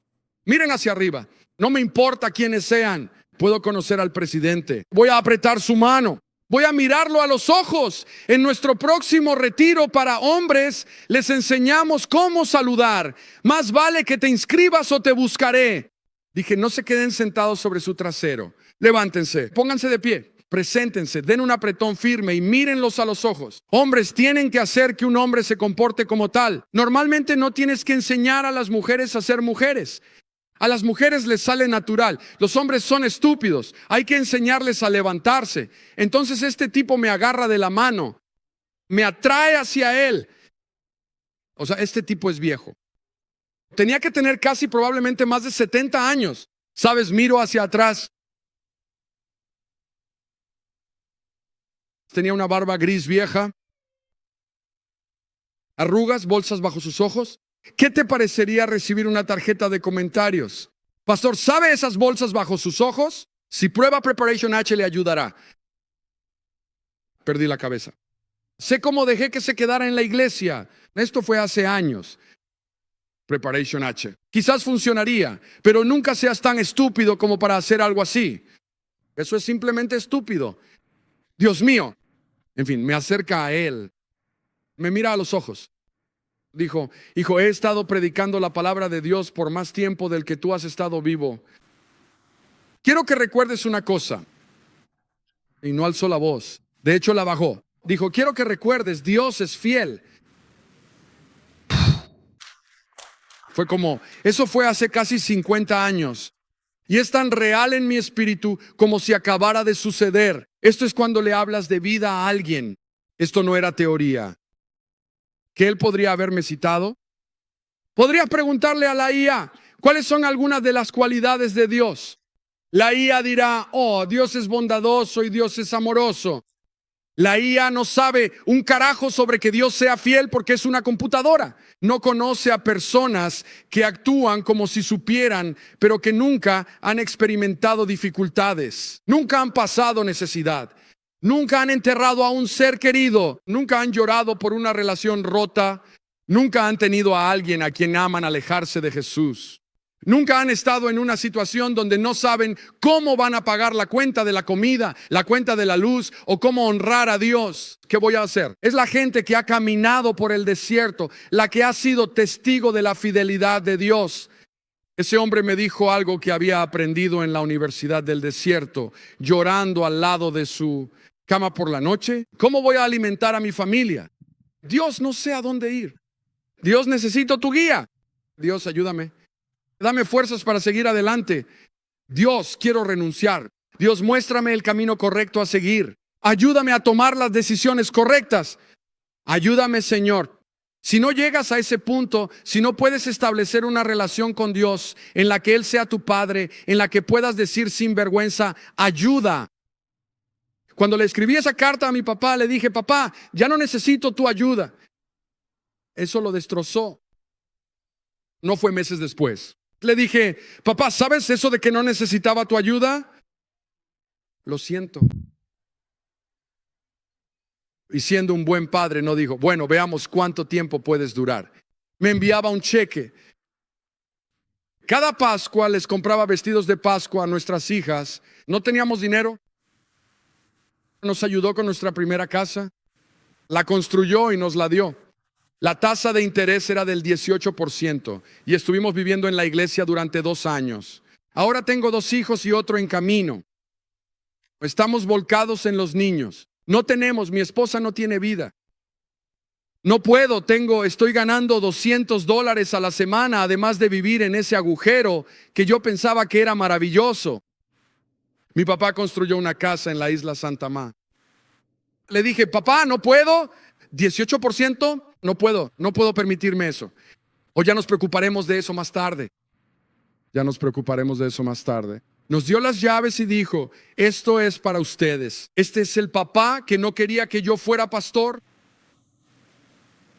Miren hacia arriba. No me importa quiénes sean. Puedo conocer al presidente. Voy a apretar su mano. Voy a mirarlo a los ojos. En nuestro próximo retiro para hombres les enseñamos cómo saludar. Más vale que te inscribas o te buscaré. Dije, no se queden sentados sobre su trasero. Levántense, pónganse de pie, preséntense, den un apretón firme y mírenlos a los ojos. Hombres tienen que hacer que un hombre se comporte como tal. Normalmente no tienes que enseñar a las mujeres a ser mujeres. A las mujeres les sale natural. Los hombres son estúpidos. Hay que enseñarles a levantarse. Entonces este tipo me agarra de la mano. Me atrae hacia él. O sea, este tipo es viejo. Tenía que tener casi probablemente más de 70 años. ¿Sabes? Miro hacia atrás. Tenía una barba gris vieja. Arrugas, bolsas bajo sus ojos. ¿Qué te parecería recibir una tarjeta de comentarios? Pastor, ¿sabe esas bolsas bajo sus ojos? Si prueba Preparation H le ayudará. Perdí la cabeza. Sé cómo dejé que se quedara en la iglesia. Esto fue hace años. Preparation H. Quizás funcionaría, pero nunca seas tan estúpido como para hacer algo así. Eso es simplemente estúpido. Dios mío. En fin, me acerca a él. Me mira a los ojos. Dijo, hijo, he estado predicando la palabra de Dios por más tiempo del que tú has estado vivo. Quiero que recuerdes una cosa. Y no alzó la voz. De hecho, la bajó. Dijo, quiero que recuerdes, Dios es fiel. Fue como, eso fue hace casi 50 años. Y es tan real en mi espíritu como si acabara de suceder. Esto es cuando le hablas de vida a alguien. Esto no era teoría. ¿Que él podría haberme citado? Podría preguntarle a la IA, ¿cuáles son algunas de las cualidades de Dios? La IA dirá, oh, Dios es bondadoso y Dios es amoroso. La IA no sabe un carajo sobre que Dios sea fiel porque es una computadora. No conoce a personas que actúan como si supieran, pero que nunca han experimentado dificultades. Nunca han pasado necesidad. Nunca han enterrado a un ser querido. Nunca han llorado por una relación rota. Nunca han tenido a alguien a quien aman alejarse de Jesús. Nunca han estado en una situación donde no saben cómo van a pagar la cuenta de la comida, la cuenta de la luz o cómo honrar a Dios. ¿Qué voy a hacer? Es la gente que ha caminado por el desierto, la que ha sido testigo de la fidelidad de Dios. Ese hombre me dijo algo que había aprendido en la Universidad del Desierto, llorando al lado de su cama por la noche. ¿Cómo voy a alimentar a mi familia? Dios, no sé a dónde ir. Dios, necesito tu guía. Dios, ayúdame. Dame fuerzas para seguir adelante. Dios, quiero renunciar. Dios, muéstrame el camino correcto a seguir. Ayúdame a tomar las decisiones correctas. Ayúdame, Señor. Si no llegas a ese punto, si no puedes establecer una relación con Dios en la que Él sea tu Padre, en la que puedas decir sin vergüenza, ayuda. Cuando le escribí esa carta a mi papá, le dije, papá, ya no necesito tu ayuda. Eso lo destrozó. No fue meses después. Le dije, papá, ¿sabes eso de que no necesitaba tu ayuda? Lo siento. Y siendo un buen padre, no dijo, bueno, veamos cuánto tiempo puedes durar. Me enviaba un cheque. Cada Pascua les compraba vestidos de Pascua a nuestras hijas. No teníamos dinero. Nos ayudó con nuestra primera casa. La construyó y nos la dio. La tasa de interés era del 18% y estuvimos viviendo en la iglesia durante 2 años. Ahora tengo 2 hijos y otro en camino. Estamos volcados en los niños. No tenemos, mi esposa no tiene vida. No puedo, estoy ganando $200 a la semana, además de vivir en ese agujero que yo pensaba que era maravilloso. Mi papá construyó una casa en la isla Santa Má. Le dije, papá, no puedo, 18%. No puedo permitirme eso. O ya nos preocuparemos de eso más tarde. Nos dio las llaves y dijo, esto es para ustedes. Este es el papá que no quería que yo fuera pastor.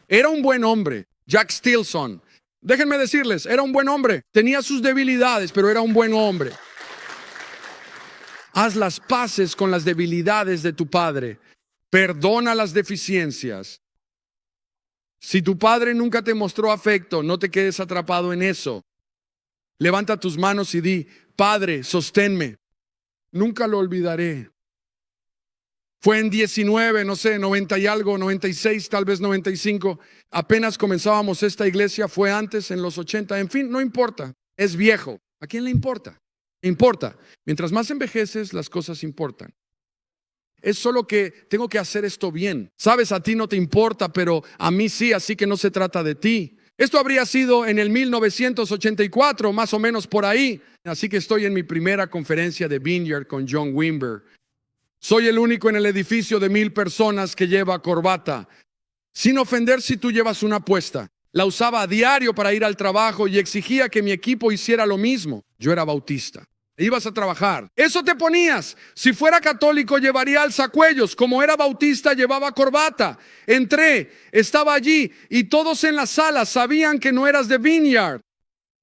Era un buen hombre, Jack Stilson. Déjenme decirles, era un buen hombre. Tenía sus debilidades, pero era un buen hombre. Haz las paces con las debilidades de tu padre. Perdona las deficiencias. Si tu padre nunca te mostró afecto, no te quedes atrapado en eso. Levanta tus manos y di, Padre, sosténme. Nunca lo olvidaré. Fue en 90 y algo, 96, tal vez 95. Apenas comenzábamos esta iglesia, fue antes, en los 80. En fin, no importa, es viejo. ¿A quién le importa? Importa. Mientras más envejeces, las cosas importan. Es solo que tengo que hacer esto bien. Sabes, a ti no te importa, pero a mí sí, así que no se trata de ti. Esto habría sido en el 1984, más o menos por ahí. Así que estoy en mi primera conferencia de Vineyard con John Wimber. Soy el único en el edificio de 1,000 personas que lleva corbata. Sin ofender si tú llevas una puesta. La usaba a diario para ir al trabajo y exigía que mi equipo hiciera lo mismo. Yo era bautista. Ibas a trabajar. Eso te ponías. Si fuera católico llevaría alzacuellos. Como era bautista llevaba corbata. Entré, estaba allí y todos en la sala sabían que no eras de Vineyard.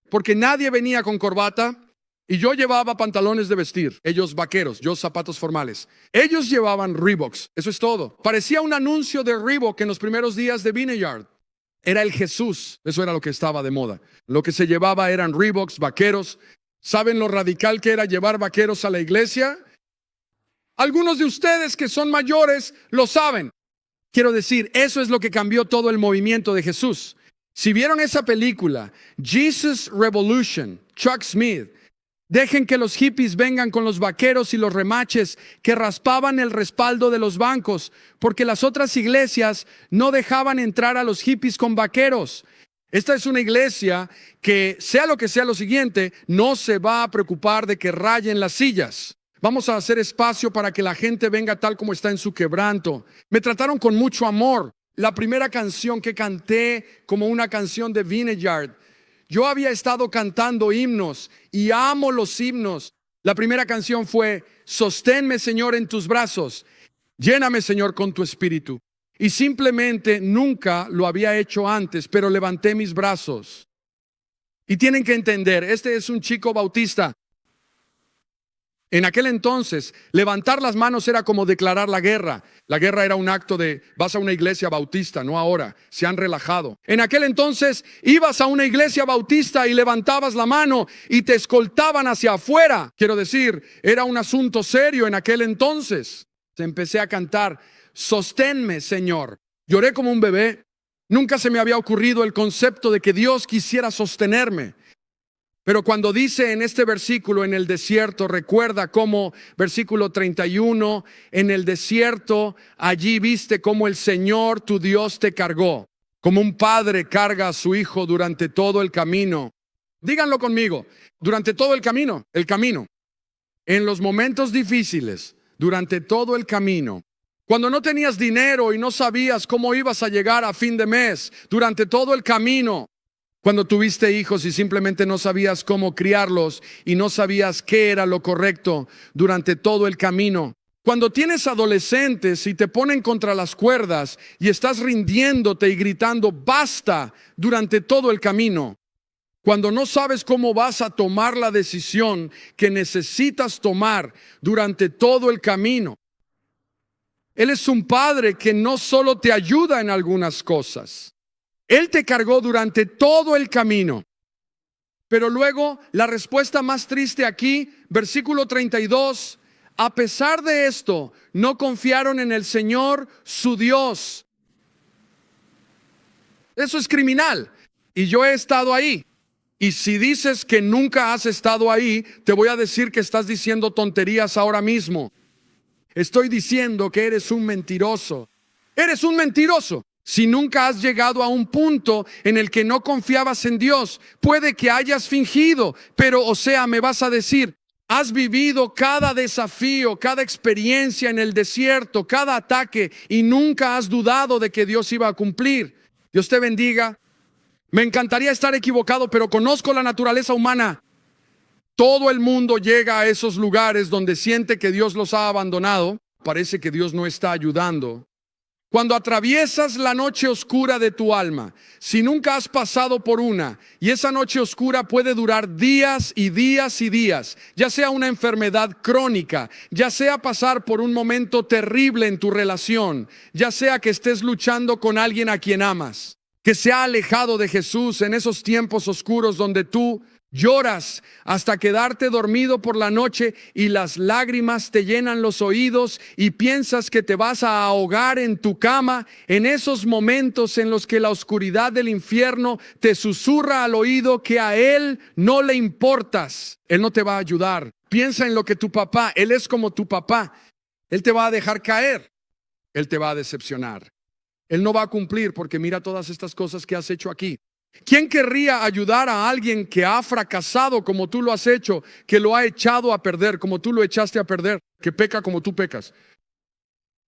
Porque nadie venía con corbata y yo llevaba pantalones de vestir. Ellos vaqueros, yo zapatos formales. Ellos llevaban Reeboks. Eso es todo. Parecía un anuncio de Reebok en los primeros días de Vineyard. Era el Jesús. Eso era lo que estaba de moda. Lo que se llevaba eran Reeboks, vaqueros. ¿Saben lo radical que era llevar vaqueros a la iglesia? Algunos de ustedes que son mayores lo saben. Quiero decir, eso es lo que cambió todo el movimiento de Jesús. Si vieron esa película, Jesus Revolution, Chuck Smith, dejen que los hippies vengan con los vaqueros y los remaches que raspaban el respaldo de los bancos, porque las otras iglesias no dejaban entrar a los hippies con vaqueros. Esta es una iglesia que, sea lo que sea lo siguiente, no se va a preocupar de que rayen las sillas. Vamos a hacer espacio para que la gente venga tal como está en su quebranto. Me trataron con mucho amor. La primera canción que canté como una canción de Vineyard, yo había estado cantando himnos y amo los himnos. La primera canción fue, sosténme, Señor, en tus brazos. Lléname, Señor, con tu espíritu. Y simplemente nunca lo había hecho antes, pero levanté mis brazos. Y tienen que entender, este es un chico bautista. En aquel entonces, levantar las manos era como declarar la guerra. La guerra era un acto de, vas a una iglesia bautista, no ahora, se han relajado. En aquel entonces, ibas a una iglesia bautista y levantabas la mano y te escoltaban hacia afuera. Quiero decir, era un asunto serio en aquel entonces. Empecé a cantar, sosténme, Señor. Lloré como un bebé. Nunca se me había ocurrido el concepto de que Dios quisiera sostenerme. Pero cuando dice en este versículo, en el desierto, recuerda cómo, versículo 31, en el desierto, allí viste cómo el Señor tu Dios te cargó, como un padre carga a su hijo durante todo el camino. Díganlo conmigo, durante todo el camino, en los momentos difíciles, durante todo el camino. Cuando no tenías dinero y no sabías cómo ibas a llegar a fin de mes, durante todo el camino. Cuando tuviste hijos y simplemente no sabías cómo criarlos y no sabías qué era lo correcto durante todo el camino. Cuando tienes adolescentes y te ponen contra las cuerdas y estás rindiéndote y gritando basta durante todo el camino. Cuando no sabes cómo vas a tomar la decisión que necesitas tomar durante todo el camino. Él es un padre que no solo te ayuda en algunas cosas. Él te cargó durante todo el camino. Pero luego, la respuesta más triste aquí, versículo 32, a pesar de esto, no confiaron en el Señor, su Dios. Eso es criminal. Y yo he estado ahí. Y si dices que nunca has estado ahí, te voy a decir que estás diciendo tonterías ahora mismo. Estoy diciendo que eres un mentiroso. Eres un mentiroso. Si nunca has llegado a un punto en el que no confiabas en Dios, puede que hayas fingido, pero o sea, me vas a decir, has vivido cada desafío, cada experiencia en el desierto, cada ataque y nunca has dudado de que Dios iba a cumplir. Dios te bendiga. Me encantaría estar equivocado, pero conozco la naturaleza humana. Todo el mundo llega a esos lugares donde siente que Dios los ha abandonado. Parece que Dios no está ayudando. Cuando atraviesas la noche oscura de tu alma, si nunca has pasado por una, y esa noche oscura puede durar días y días y días, ya sea una enfermedad crónica, ya sea pasar por un momento terrible en tu relación, ya sea que estés luchando con alguien a quien amas, que se ha alejado de Jesús en esos tiempos oscuros donde tú lloras hasta quedarte dormido por la noche y las lágrimas te llenan los oídos y piensas que te vas a ahogar en tu cama, en esos momentos en los que la oscuridad del infierno te susurra al oído que a Él no le importas. Él no te va a ayudar. Piensa en lo que tu papá, Él es como tu papá. Él te va a dejar caer. Él te va a decepcionar. Él no va a cumplir porque mira todas estas cosas que has hecho aquí. ¿Quién querría ayudar a alguien que ha fracasado como tú lo has hecho, que lo ha echado a perder como tú lo echaste a perder, que peca como tú pecas?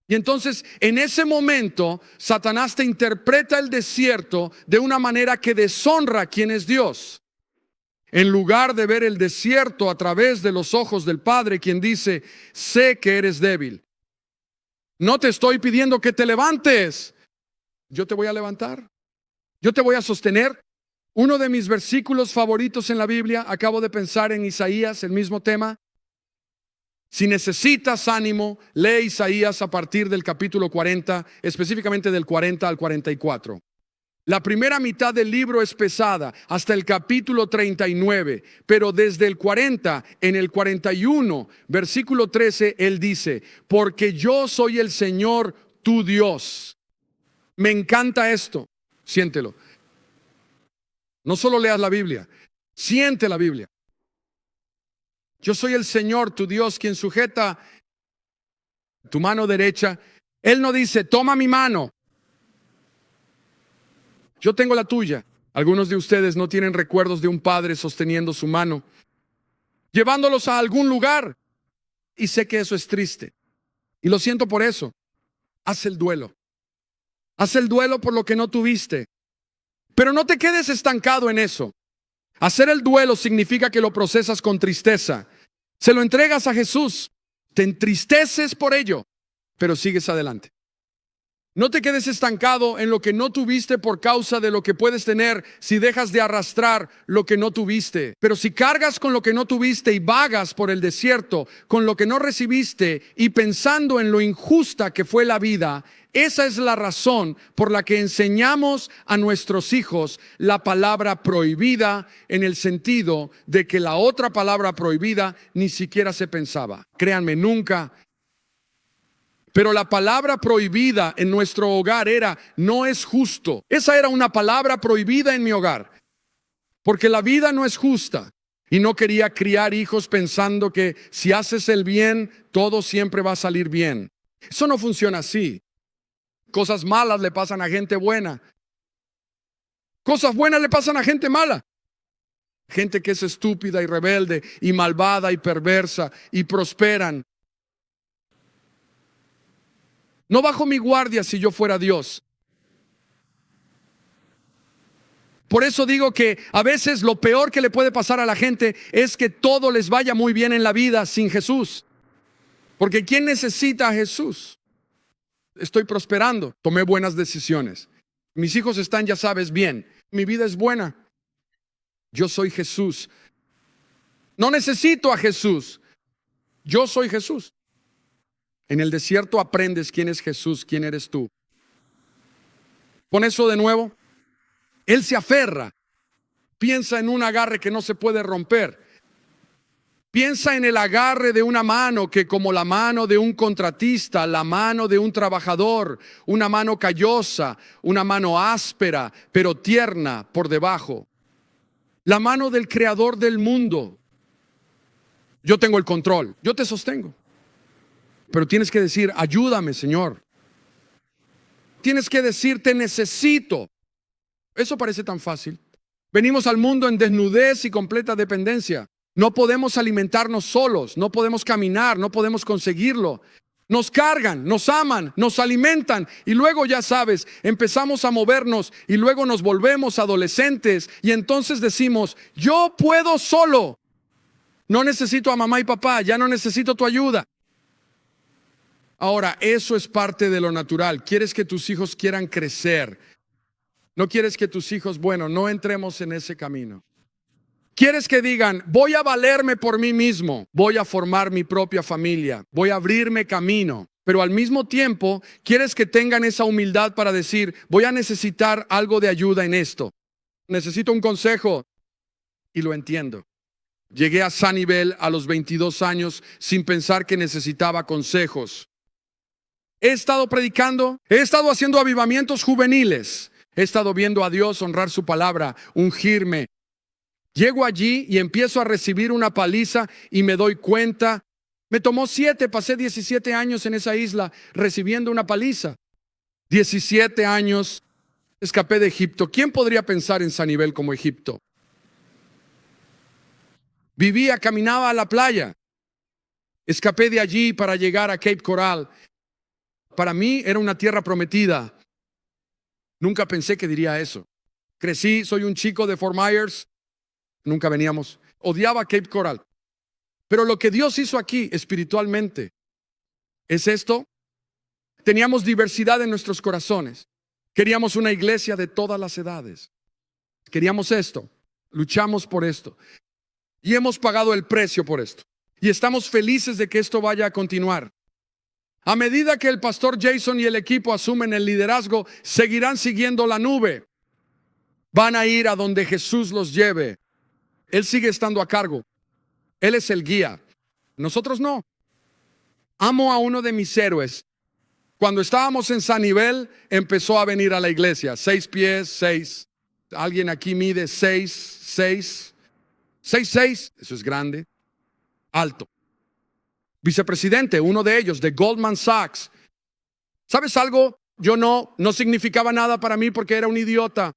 Y entonces en ese momento Satanás te interpreta el desierto de una manera que deshonra a quien es Dios. En lugar de ver el desierto a través de los ojos del Padre, quien dice, sé que eres débil. No te estoy pidiendo que te levantes. Yo te voy a levantar. Yo te voy a sostener. Uno de mis versículos favoritos en la Biblia, acabo de pensar en Isaías, el mismo tema. Si necesitas ánimo, lee Isaías a partir del capítulo 40, específicamente del 40 al 44. La primera mitad del libro es pesada, hasta el capítulo 39, pero desde el 40, en el 41, versículo 13, él dice, porque yo soy el Señor tu Dios. Me encanta esto. Siéntelo. No solo leas la Biblia, siente la Biblia. Yo soy el Señor, tu Dios, quien sujeta tu mano derecha. Él no dice, toma mi mano. Yo tengo la tuya. Algunos de ustedes no tienen recuerdos de un padre sosteniendo su mano, llevándolos a algún lugar. Y sé que eso es triste. Y lo siento por eso. Haz el duelo. Haz el duelo por lo que no tuviste. Pero no te quedes estancado en eso. Hacer el duelo significa que lo procesas con tristeza. Se lo entregas a Jesús. Te entristeces por ello, pero sigues adelante. No te quedes estancado en lo que no tuviste por causa de lo que puedes tener si dejas de arrastrar lo que no tuviste. Pero si cargas con lo que no tuviste y vagas por el desierto con lo que no recibiste y pensando en lo injusta que fue la vida, esa es la razón por la que enseñamos a nuestros hijos la palabra prohibida, en el sentido de que la otra palabra prohibida ni siquiera se pensaba. Créanme, nunca. Pero la palabra prohibida en nuestro hogar era: no es justo. Esa era una palabra prohibida en mi hogar, porque la vida no es justa. Y no quería criar hijos pensando que si haces el bien, todo siempre va a salir bien. Eso no funciona así. Cosas malas le pasan a gente buena. Cosas buenas le pasan a gente mala. Gente que es estúpida y rebelde y malvada y perversa y prosperan. No bajo mi guardia si yo fuera Dios. Por eso digo que a veces lo peor que le puede pasar a la gente es que todo les vaya muy bien en la vida sin Jesús. Porque ¿quién necesita a Jesús? Estoy prosperando, tomé buenas decisiones. Mis hijos están, ya sabes, bien. Mi vida es buena. Yo soy Jesús. No necesito a Jesús. Yo soy Jesús. En el desierto aprendes quién es Jesús, quién eres tú. Pon eso de nuevo. Él se aferra. Piensa en un agarre que no se puede romper. Piensa en el agarre de una mano que, como la mano de un contratista, la mano de un trabajador, una mano callosa, una mano áspera, pero tierna por debajo. La mano del creador del mundo. Yo tengo el control, yo te sostengo. Pero tienes que decir: ayúdame, Señor. Tienes que decir: te necesito. Eso parece tan fácil. Venimos al mundo en desnudez y completa dependencia. No podemos alimentarnos solos, no podemos caminar, no podemos conseguirlo. Nos cargan, nos aman, nos alimentan y luego, ya sabes, empezamos a movernos y luego nos volvemos adolescentes y entonces decimos: yo puedo solo. No necesito a mamá y papá, ya no necesito tu ayuda. Ahora, eso es parte de lo natural. Quieres que tus hijos quieran crecer. No quieres que tus hijos, bueno, no entremos en ese camino. Quieres que digan: voy a valerme por mí mismo, voy a formar mi propia familia, voy a abrirme camino. Pero al mismo tiempo, quieres que tengan esa humildad para decir: voy a necesitar algo de ayuda en esto. Necesito un consejo. Y lo entiendo. Llegué a Sunnyvale a los 22 años sin pensar que necesitaba consejos. He estado predicando, he estado haciendo avivamientos juveniles, he estado viendo a Dios honrar su palabra, ungirme. Llego allí y empiezo a recibir una paliza y me doy cuenta. Me tomó 7, pasé 17 años en esa isla recibiendo una paliza. 17 años, escapé de Egipto. ¿Quién podría pensar en Sunnyvale como Egipto? Vivía, caminaba a la playa. Escapé de allí para llegar a Cape Coral. Para mí era una tierra prometida. Nunca pensé que diría eso. Crecí, soy un chico de Fort Myers. Nunca veníamos. Odiaba Cape Coral. Pero lo que Dios hizo aquí espiritualmente es esto. Teníamos diversidad en nuestros corazones. Queríamos una iglesia de todas las edades. Queríamos esto. Luchamos por esto. Y hemos pagado el precio por esto. Y estamos felices de que esto vaya a continuar. A medida que el pastor Jason y el equipo asumen el liderazgo, seguirán siguiendo la nube. Van a ir a donde Jesús los lleve. Él sigue estando a cargo. Él es el guía. Nosotros no. Amo a uno de mis héroes. Cuando estábamos en Sunnyvale, empezó a venir a la iglesia. 6 pies, 6. Alguien aquí mide 6'6". 6'6". Eso es grande. Alto. Vicepresidente, uno de ellos, de Goldman Sachs. ¿Sabes algo? Yo no significaba nada para mí porque era un idiota.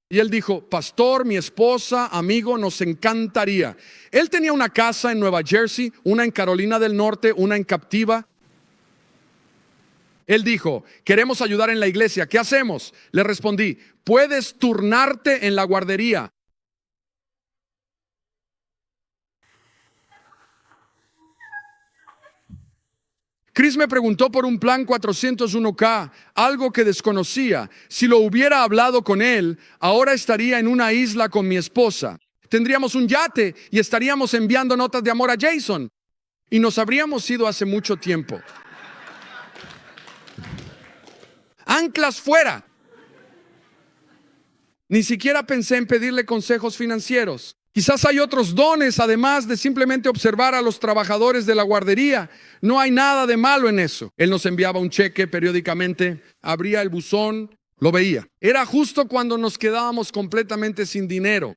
Y él dijo: pastor, mi esposa, amigo, nos encantaría. Él tenía una casa en Nueva Jersey, una en Carolina del Norte, una en Captiva. Él dijo: queremos ayudar en la iglesia, ¿qué hacemos? Le respondí: puedes turnarte en la guardería. Chris me preguntó por un plan 401k, algo que desconocía. Si lo hubiera hablado con él, ahora estaría en una isla con mi esposa. Tendríamos un yate y estaríamos enviando notas de amor a Jason. Y nos habríamos ido hace mucho tiempo. Anclas fuera. Ni siquiera pensé en pedirle consejos financieros. Quizás hay otros dones, además de simplemente observar a los trabajadores de la guardería. No hay nada de malo en eso. Él nos enviaba un cheque periódicamente, abría el buzón, lo veía. Era justo cuando nos quedábamos completamente sin dinero.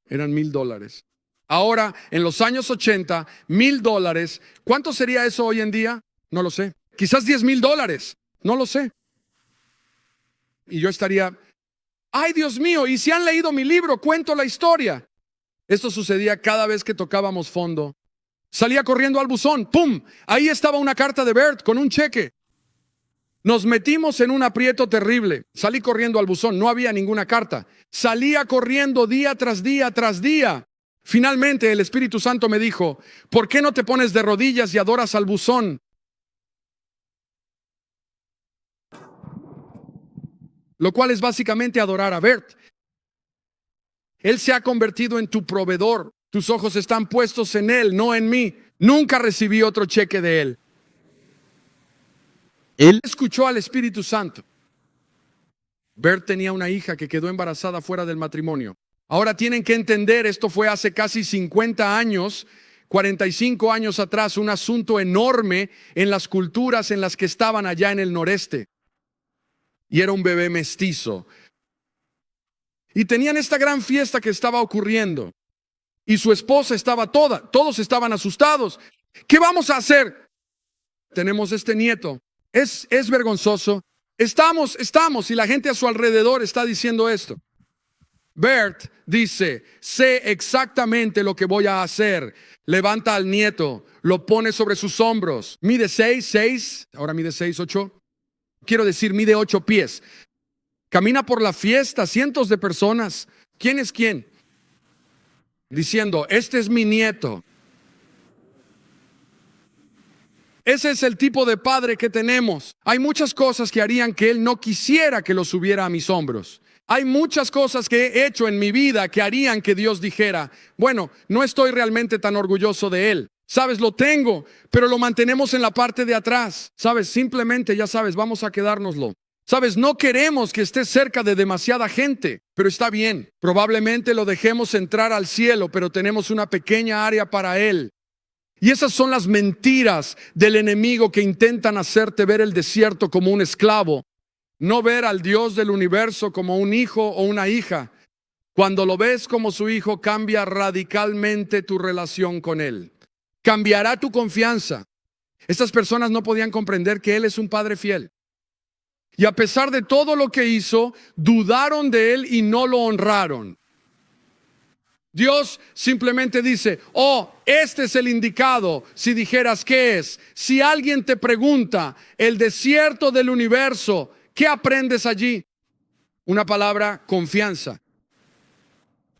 Eran $1,000. Ahora, en los años 80, $1,000. ¿Cuánto sería eso hoy en día? No lo sé. Quizás $10,000. No lo sé. Y yo estaría, ay Dios mío, y si han leído mi libro, cuento la historia. Esto sucedía cada vez que tocábamos fondo. Salía corriendo al buzón, ¡pum! Ahí estaba una carta de Bert con un cheque. Nos metimos en un aprieto terrible. Salí corriendo al buzón, no había ninguna carta. Salía corriendo día tras día tras día. Finalmente el Espíritu Santo me dijo, ¿por qué no te pones de rodillas y adoras al buzón? Lo cual es básicamente adorar a Bert. Él se ha convertido en tu proveedor. Tus ojos están puestos en Él, no en mí. Nunca recibí otro cheque de Él. Él escuchó al Espíritu Santo. Bert tenía una hija que quedó embarazada fuera del matrimonio. Ahora tienen que entender, esto fue hace casi 50 años, 45 años atrás, un asunto enorme en las culturas en las que estaban allá en el noreste. Y era un bebé mestizo. Y tenían esta gran fiesta que estaba ocurriendo. Y su esposa estaba todos estaban asustados. ¿Qué vamos a hacer? Tenemos este nieto. Es vergonzoso. Estamos, y la gente a su alrededor está diciendo esto. Bert dice, sé exactamente lo que voy a hacer. Levanta al nieto, lo pone sobre sus hombros. Mide 6, ahora mide 6, 8. Quiero decir, mide 8 pies. Camina por la fiesta, cientos de personas. ¿Quién es quién? Diciendo, este es mi nieto. Ese es el tipo de padre que tenemos. Hay muchas cosas que harían que él no quisiera que lo subiera a mis hombros. Hay muchas cosas que he hecho en mi vida que harían que Dios dijera, bueno, no estoy realmente tan orgulloso de él. Sabes, lo tengo, pero lo mantenemos en la parte de atrás. Sabes, simplemente, ya sabes, vamos a quedárnoslo. Sabes, no queremos que esté cerca de demasiada gente, pero está bien. Probablemente lo dejemos entrar al cielo, pero tenemos una pequeña área para él. Y esas son las mentiras del enemigo que intentan hacerte ver el desierto como un esclavo, no ver al Dios del universo como un hijo o una hija. Cuando lo ves como su hijo, cambia radicalmente tu relación con él. Cambiará tu confianza. Estas personas no podían comprender que él es un padre fiel. Y a pesar de todo lo que hizo, dudaron de él y no lo honraron. Dios simplemente dice, oh, este es el indicado. Si dijeras, ¿qué es? Si alguien te pregunta, el desierto del universo, ¿qué aprendes allí? Una palabra, confianza.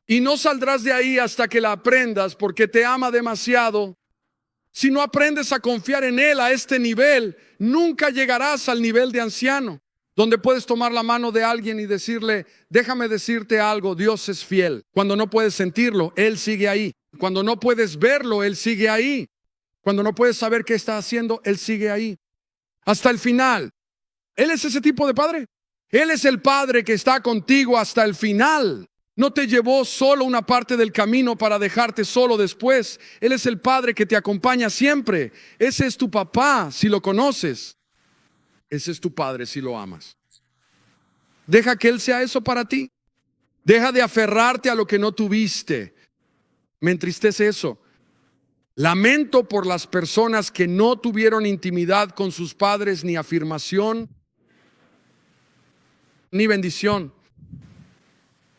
Y no saldrás de ahí hasta que la aprendas porque te ama demasiado. Si no aprendes a confiar en Él a este nivel, nunca llegarás al nivel de anciano, donde puedes tomar la mano de alguien y decirle, déjame decirte algo, Dios es fiel. Cuando no puedes sentirlo, Él sigue ahí. Cuando no puedes verlo, Él sigue ahí. Cuando no puedes saber qué está haciendo, Él sigue ahí. Hasta el final. Él es ese tipo de padre. Él es el padre que está contigo hasta el final. No te llevó solo una parte del camino para dejarte solo después. Él es el padre que te acompaña siempre. Ese es tu papá si lo conoces. Ese es tu padre si lo amas. Deja que Él sea eso para ti. Deja de aferrarte a lo que no tuviste. Me entristece eso. Lamento por las personas que no tuvieron intimidad con sus padres, ni afirmación, ni bendición.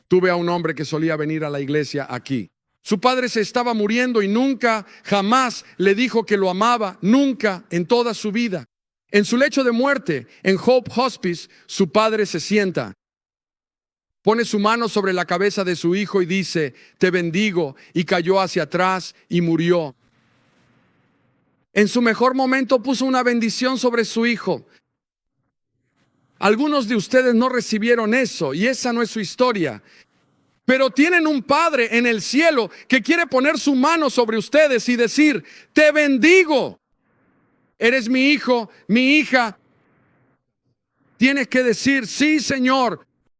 Tuve a un hombre que solía venir a la iglesia aquí. Su padre se estaba muriendo y nunca, jamás le dijo que lo amaba, nunca en toda su vida. En su lecho de muerte, en Hope Hospice, su padre se sienta, pone su mano sobre la cabeza de su hijo y dice, te bendigo, y cayó hacia atrás y murió. En su mejor momento puso una bendición sobre su hijo. Algunos de ustedes no recibieron eso y esa no es su historia. Pero tienen un Padre en el cielo que quiere poner su mano sobre ustedes y decir, te bendigo. Eres mi hijo, mi hija. Tienes que decir, sí, Señor,